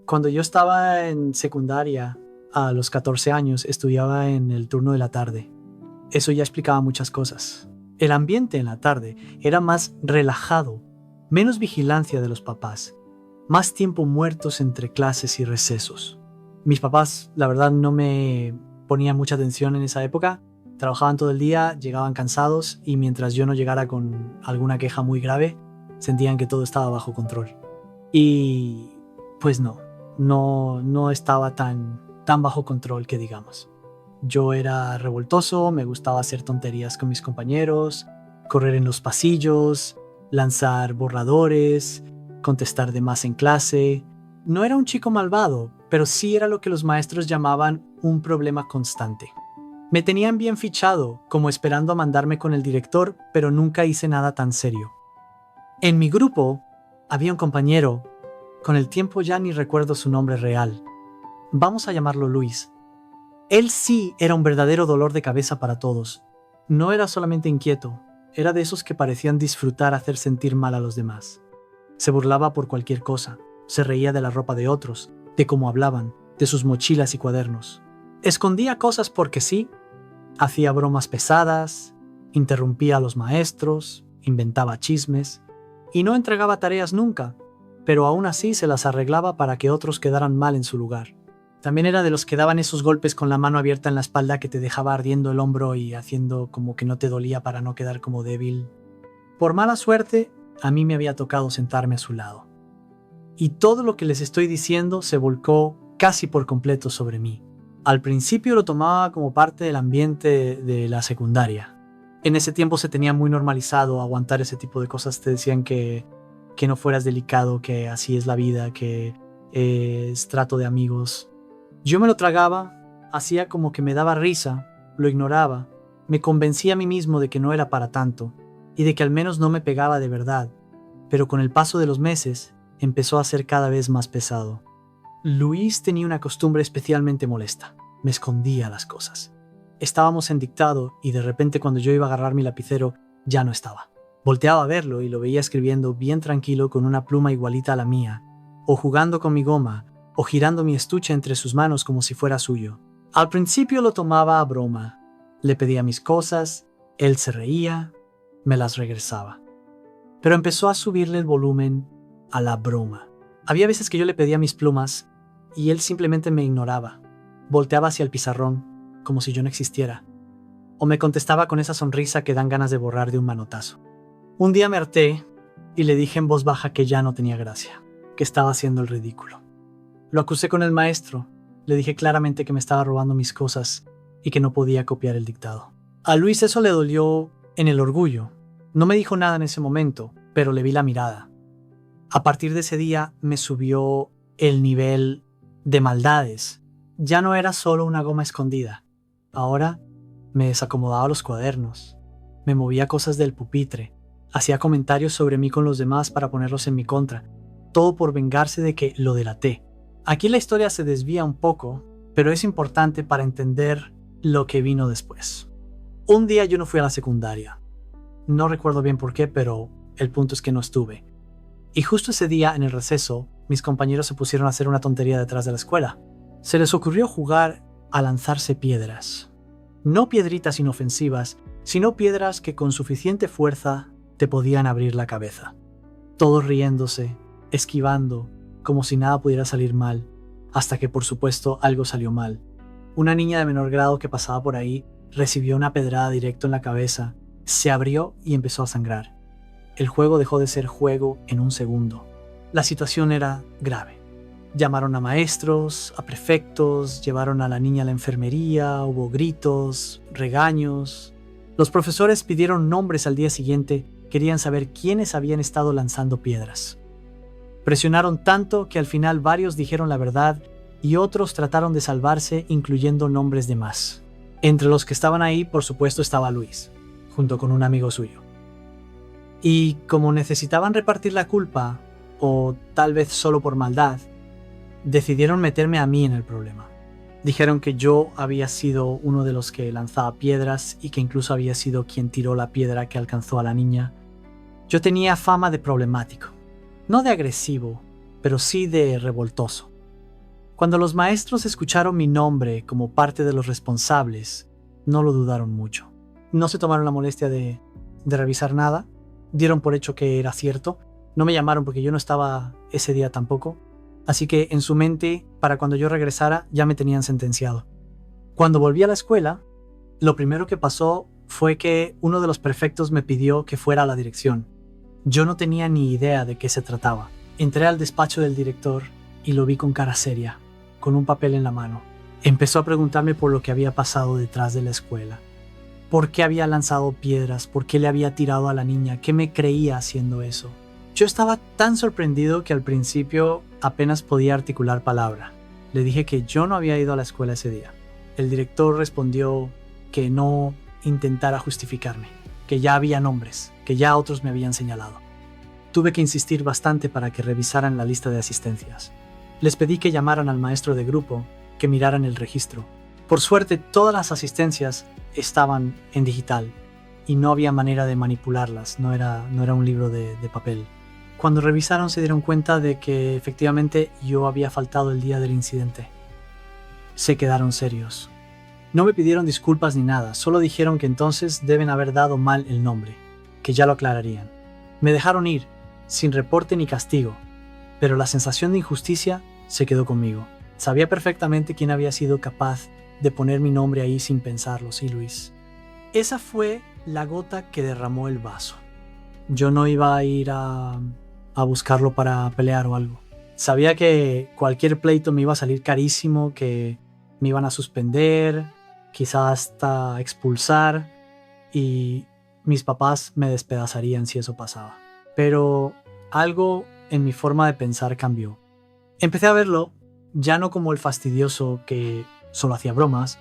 Cuando yo estaba en secundaria, a los 14 años, estudiaba en el turno de la tarde. Eso ya explicaba muchas cosas. El ambiente en la tarde era más relajado, menos vigilancia de los papás, más tiempo muertos entre clases y recesos. Mis papás, la verdad, no me ponían mucha atención en esa época. Trabajaban todo el día, llegaban cansados y mientras yo no llegara con alguna queja muy grave, sentían que todo estaba bajo control. Y pues no estaba tan bajo control que digamos. Yo era revoltoso, me gustaba hacer tonterías con mis compañeros, correr en los pasillos, lanzar borradores, contestar de más en clase. No era un chico malvado, pero sí era lo que los maestros llamaban un problema constante. Me tenían bien fichado, como esperando a mandarme con el director, pero nunca hice nada tan serio. En mi grupo había un compañero, con el tiempo ya ni recuerdo su nombre real. Vamos a llamarlo Luis. Él sí era un verdadero dolor de cabeza para todos. No era solamente inquieto, era de esos que parecían disfrutar hacer sentir mal a los demás. Se burlaba por cualquier cosa, se reía de la ropa de otros, de cómo hablaban, de sus mochilas y cuadernos. Escondía cosas porque sí, hacía bromas pesadas, interrumpía a los maestros, inventaba chismes y no entregaba tareas nunca, pero aún así se las arreglaba para que otros quedaran mal en su lugar. También era de los que daban esos golpes con la mano abierta en la espalda que te dejaba ardiendo el hombro y haciendo como que no te dolía para no quedar como débil. Por mala suerte, a mí me había tocado sentarme a su lado. Y todo lo que les estoy diciendo se volcó casi por completo sobre mí. Al principio lo tomaba como parte del ambiente de la secundaria. En ese tiempo se tenía muy normalizado aguantar ese tipo de cosas. Te decían que no fueras delicado, que así es la vida, que es trato de amigos. Yo me lo tragaba, hacía como que me daba risa, lo ignoraba, me convencía a mí mismo de que no era para tanto y de que al menos no me pegaba de verdad, pero con el paso de los meses empezó a ser cada vez más pesado. Luis tenía una costumbre especialmente molesta, me escondía las cosas. Estábamos en dictado y de repente cuando yo iba a agarrar mi lapicero ya no estaba. Volteaba a verlo y lo veía escribiendo bien tranquilo con una pluma igualita a la mía, o jugando con mi goma, o girando mi estuche entre sus manos como si fuera suyo. Al principio lo tomaba a broma. Le pedía mis cosas, él se reía, me las regresaba. Pero empezó a subirle el volumen a la broma. Había veces que yo le pedía mis plumas y él simplemente me ignoraba. Volteaba hacia el pizarrón, como si yo no existiera. O me contestaba con esa sonrisa que dan ganas de borrar de un manotazo. Un día me harté y le dije en voz baja que ya no tenía gracia, que estaba haciendo el ridículo. Lo acusé con el maestro, le dije claramente que me estaba robando mis cosas y que no podía copiar el dictado. A Luis eso le dolió en el orgullo. No me dijo nada en ese momento, pero le vi la mirada. A partir de ese día me subió el nivel de maldades. Ya no era solo una goma escondida. Ahora me desacomodaba los cuadernos, me movía cosas del pupitre, hacía comentarios sobre mí con los demás para ponerlos en mi contra, todo por vengarse de que lo delaté. Aquí la historia se desvía un poco, pero es importante para entender lo que vino después. Un día yo no fui a la secundaria. No recuerdo bien por qué, pero el punto es que no estuve. Y justo ese día, en el receso, mis compañeros se pusieron a hacer una tontería detrás de la escuela. Se les ocurrió jugar a lanzarse piedras. No piedritas inofensivas, sino piedras que con suficiente fuerza te podían abrir la cabeza. Todos riéndose, esquivando, como si nada pudiera salir mal, hasta que por supuesto algo salió mal. Una niña de menor grado que pasaba por ahí recibió una pedrada directo en la cabeza, se abrió y empezó a sangrar. El juego dejó de ser juego en un segundo. La situación era grave. Llamaron a maestros, a prefectos, llevaron a la niña a la enfermería, hubo gritos, regaños. Los profesores pidieron nombres al día siguiente, querían saber quiénes habían estado lanzando piedras. Presionaron tanto que al final varios dijeron la verdad y otros trataron de salvarse incluyendo nombres de más. Entre los que estaban ahí, por supuesto, estaba Luis, junto con un amigo suyo. Y como necesitaban repartir la culpa, o tal vez solo por maldad, decidieron meterme a mí en el problema. Dijeron que yo había sido uno de los que lanzaba piedras y que incluso había sido quien tiró la piedra que alcanzó a la niña. Yo tenía fama de problemático. No de agresivo, pero sí de revoltoso. Cuando los maestros escucharon mi nombre como parte de los responsables, no lo dudaron mucho. No se tomaron la molestia de revisar nada, dieron por hecho que era cierto, no me llamaron porque yo no estaba ese día tampoco, así que en su mente, para cuando yo regresara, ya me tenían sentenciado. Cuando volví a la escuela, lo primero que pasó fue que uno de los prefectos me pidió que fuera a la dirección. Yo no tenía ni idea de qué se trataba. Entré al despacho del director y lo vi con cara seria, con un papel en la mano. Empezó a preguntarme por lo que había pasado detrás de la escuela. ¿Por qué había lanzado piedras? ¿Por qué le había tirado a la niña? ¿Qué me creía haciendo eso? Yo estaba tan sorprendido que al principio apenas podía articular palabra. Le dije que yo no había ido a la escuela ese día. El director respondió que no intentara justificarme, que ya había nombres, que ya otros me habían señalado. Tuve que insistir bastante para que revisaran la lista de asistencias. Les pedí que llamaran al maestro de grupo, que miraran el registro. Por suerte, todas las asistencias estaban en digital y no había manera de manipularlas, no era un libro de papel. Cuando revisaron se dieron cuenta de que efectivamente yo había faltado el día del incidente. Se quedaron serios. No me pidieron disculpas ni nada, solo dijeron que entonces deben haber dado mal el nombre, que ya lo aclararían. Me dejaron ir, sin reporte ni castigo, pero la sensación de injusticia se quedó conmigo. Sabía perfectamente quién había sido capaz de poner mi nombre ahí sin pensarlo, sí, Luis. Esa fue la gota que derramó el vaso. Yo no iba a ir a buscarlo para pelear o algo. Sabía que cualquier pleito me iba a salir carísimo, que me iban a suspender, quizás hasta expulsar, y mis papás me despedazarían si eso pasaba. Pero algo en mi forma de pensar cambió. Empecé a verlo ya no como el fastidioso que solo hacía bromas,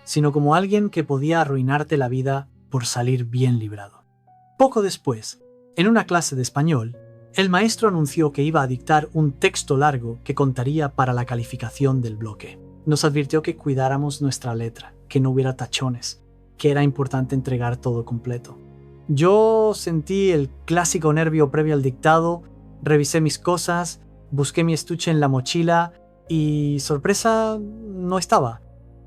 sino como alguien que podía arruinarte la vida por salir bien librado. Poco después, en una clase de español, el maestro anunció que iba a dictar un texto largo que contaría para la calificación del bloque. Nos advirtió que cuidáramos nuestra letra, que no hubiera tachones, que era importante entregar todo completo. Yo sentí el clásico nervio previo al dictado, revisé mis cosas, busqué mi estuche en la mochila y, sorpresa, no estaba.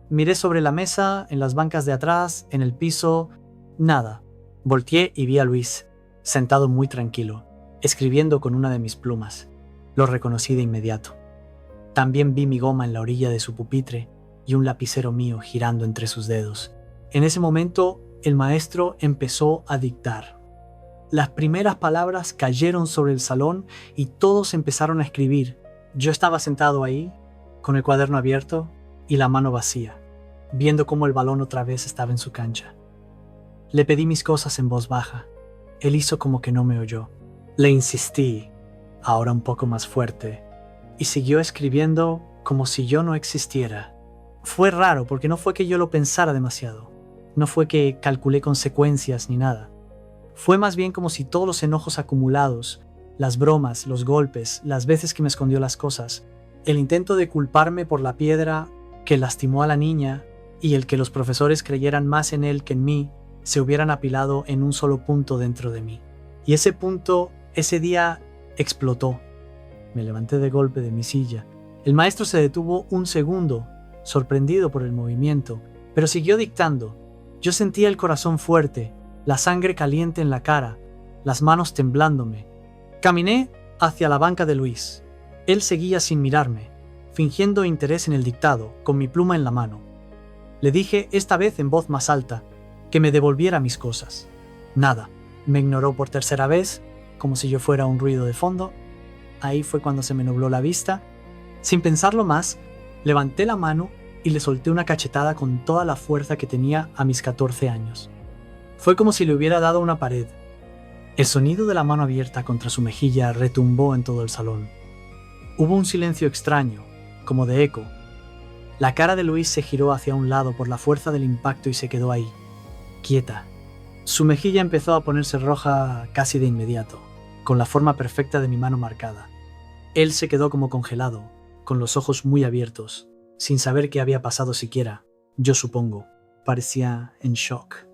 Miré sobre la mesa, en las bancas de atrás, en el piso, nada. Volteé y vi a Luis, sentado muy tranquilo, escribiendo con una de mis plumas. Lo reconocí de inmediato. También vi mi goma en la orilla de su pupitre y un lapicero mío girando entre sus dedos. En ese momento, el maestro empezó a dictar. Las primeras palabras cayeron sobre el salón y todos empezaron a escribir. Yo estaba sentado ahí, con el cuaderno abierto y la mano vacía, viendo cómo el balón otra vez estaba en su cancha. Le pedí mis cosas en voz baja. Él hizo como que no me oyó. Le insistí, ahora un poco más fuerte, y siguió escribiendo como si yo no existiera. Fue raro porque no fue que yo lo pensara demasiado. No fue que calculé consecuencias ni nada. Fue más bien como si todos los enojos acumulados, las bromas, los golpes, las veces que me escondió las cosas, el intento de culparme por la piedra que lastimó a la niña y el que los profesores creyeran más en él que en mí, se hubieran apilado en un solo punto dentro de mí. Y ese punto, ese día, explotó. Me levanté de golpe de mi silla. El maestro se detuvo un segundo, sorprendido por el movimiento, pero siguió dictando. Yo sentía el corazón fuerte, la sangre caliente en la cara, las manos temblándome. Caminé hacia la banca de Luis. Él seguía sin mirarme, fingiendo interés en el dictado, con mi pluma en la mano. Le dije, esta vez en voz más alta, que me devolviera mis cosas. Nada. Me ignoró por tercera vez, como si yo fuera un ruido de fondo. Ahí fue cuando se me nubló la vista. Sin pensarlo más, levanté la mano y le solté una cachetada con toda la fuerza que tenía a mis 14 años. Fue como si le hubiera dado una pared. El sonido de la mano abierta contra su mejilla retumbó en todo el salón. Hubo un silencio extraño, como de eco. La cara de Luis se giró hacia un lado por la fuerza del impacto y se quedó ahí, quieta. Su mejilla empezó a ponerse roja casi de inmediato, con la forma perfecta de mi mano marcada. Él se quedó como congelado, con los ojos muy abiertos, sin saber qué había pasado siquiera. Yo supongo, parecía en shock.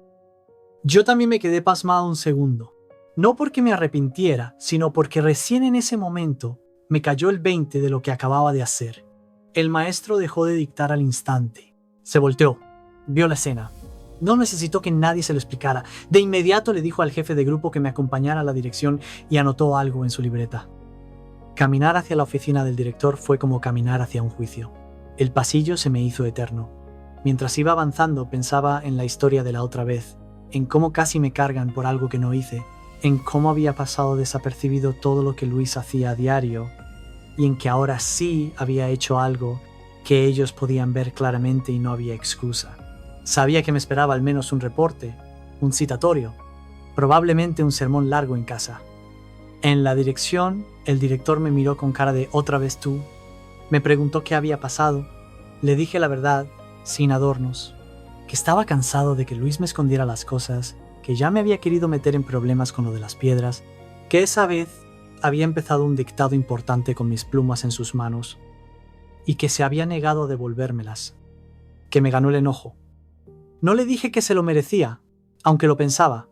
Yo también me quedé pasmado un segundo. No porque me arrepintiera, sino porque recién en ese momento me cayó el 20 de lo que acababa de hacer. El maestro dejó de dictar al instante. Se volteó, vio la escena. No necesitó que nadie se lo explicara. De inmediato le dijo al jefe de grupo que me acompañara a la dirección y anotó algo en su libreta. Caminar hacia la oficina del director fue como caminar hacia un juicio. El pasillo se me hizo eterno. Mientras iba avanzando pensaba en la historia de la otra vez, en cómo casi me cargan por algo que no hice, en cómo había pasado desapercibido todo lo que Luis hacía a diario y en que ahora sí había hecho algo que ellos podían ver claramente y no había excusa. Sabía que me esperaba al menos un reporte, un citatorio, probablemente un sermón largo en casa. En la dirección, el director me miró con cara de «¿Otra vez tú?». Me preguntó qué había pasado. Le dije la verdad, sin adornos, que estaba cansado de que Luis me escondiera las cosas, que ya me había querido meter en problemas con lo de las piedras, que esa vez había empezado un dictado importante con mis plumas en sus manos y que se había negado a devolvérmelas, que me ganó el enojo. No le dije que se lo merecía, aunque lo pensaba.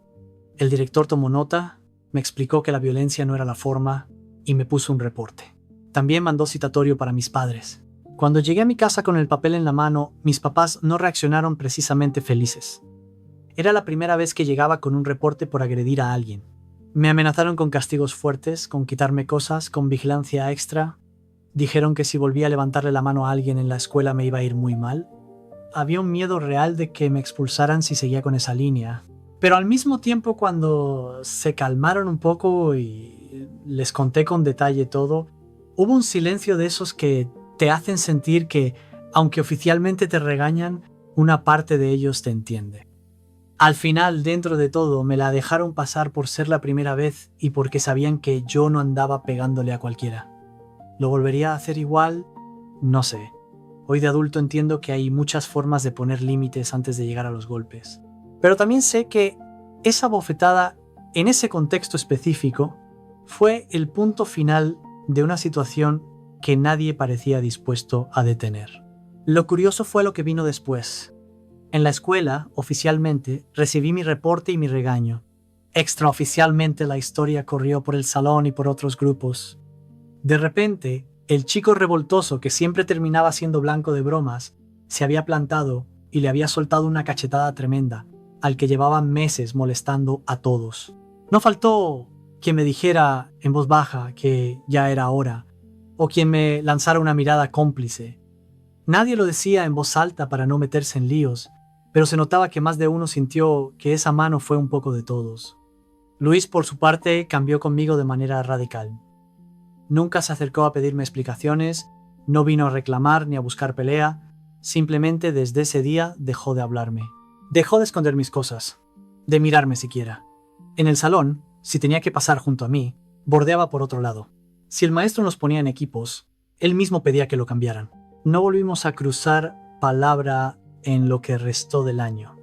El director tomó nota, me explicó que la violencia no era la forma y me puso un reporte. También mandó citatorio para mis padres. Cuando llegué a mi casa con el papel en la mano, mis papás no reaccionaron precisamente felices. Era la primera vez que llegaba con un reporte por agredir a alguien. Me amenazaron con castigos fuertes, con quitarme cosas, con vigilancia extra. Dijeron que si volvía a levantarle la mano a alguien en la escuela me iba a ir muy mal. Había un miedo real de que me expulsaran si seguía con esa línea. Pero al mismo tiempo, cuando se calmaron un poco y les conté con detalle todo, hubo un silencio de esos que te hacen sentir que, aunque oficialmente te regañan, una parte de ellos te entiende. Al final, dentro de todo, me la dejaron pasar por ser la primera vez y porque sabían que yo no andaba pegándole a cualquiera. ¿Lo volvería a hacer igual? No sé. Hoy de adulto entiendo que hay muchas formas de poner límites antes de llegar a los golpes. Pero también sé que esa bofetada, en ese contexto específico, fue el punto final de una situación que nadie parecía dispuesto a detener. Lo curioso fue lo que vino después. En la escuela, oficialmente, recibí mi reporte y mi regaño. Extraoficialmente la historia corrió por el salón y por otros grupos. De repente, el chico revoltoso que siempre terminaba siendo blanco de bromas, se había plantado y le había soltado una cachetada tremenda, al que llevaban meses molestando a todos. No faltó quien me dijera en voz baja que ya era hora, o quien me lanzara una mirada cómplice. Nadie lo decía en voz alta para no meterse en líos, pero se notaba que más de uno sintió que esa mano fue un poco de todos. Luis, por su parte, cambió conmigo de manera radical. Nunca se acercó a pedirme explicaciones, no vino a reclamar ni a buscar pelea, simplemente desde ese día dejó de hablarme. Dejó de esconder mis cosas, de mirarme siquiera. En el salón, si tenía que pasar junto a mí, bordeaba por otro lado. Si el maestro nos ponía en equipos, él mismo pedía que lo cambiaran. No volvimos a cruzar palabra en lo que restó del año.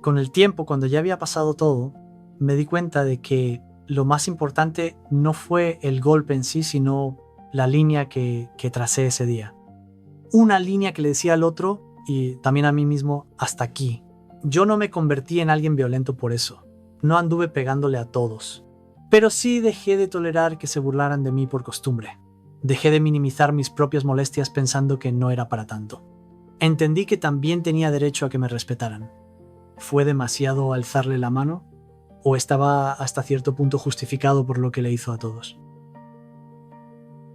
Con el tiempo, cuando ya había pasado todo, me di cuenta de que lo más importante no fue el golpe en sí, sino la línea que tracé ese día. Una línea que le decía al otro y también a mí mismo, hasta aquí. Yo no me convertí en alguien violento por eso. No anduve pegándole a todos. Pero sí dejé de tolerar que se burlaran de mí por costumbre. Dejé de minimizar mis propias molestias pensando que no era para tanto. Entendí que también tenía derecho a que me respetaran. ¿Fue demasiado alzarle la mano? ¿O estaba hasta cierto punto justificado por lo que le hizo a todos?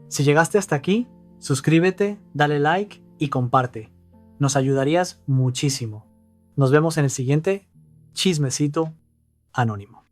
Si llegaste hasta aquí, suscríbete, dale like y comparte. Nos ayudarías muchísimo. Nos vemos en el siguiente Chismecito Anónimo.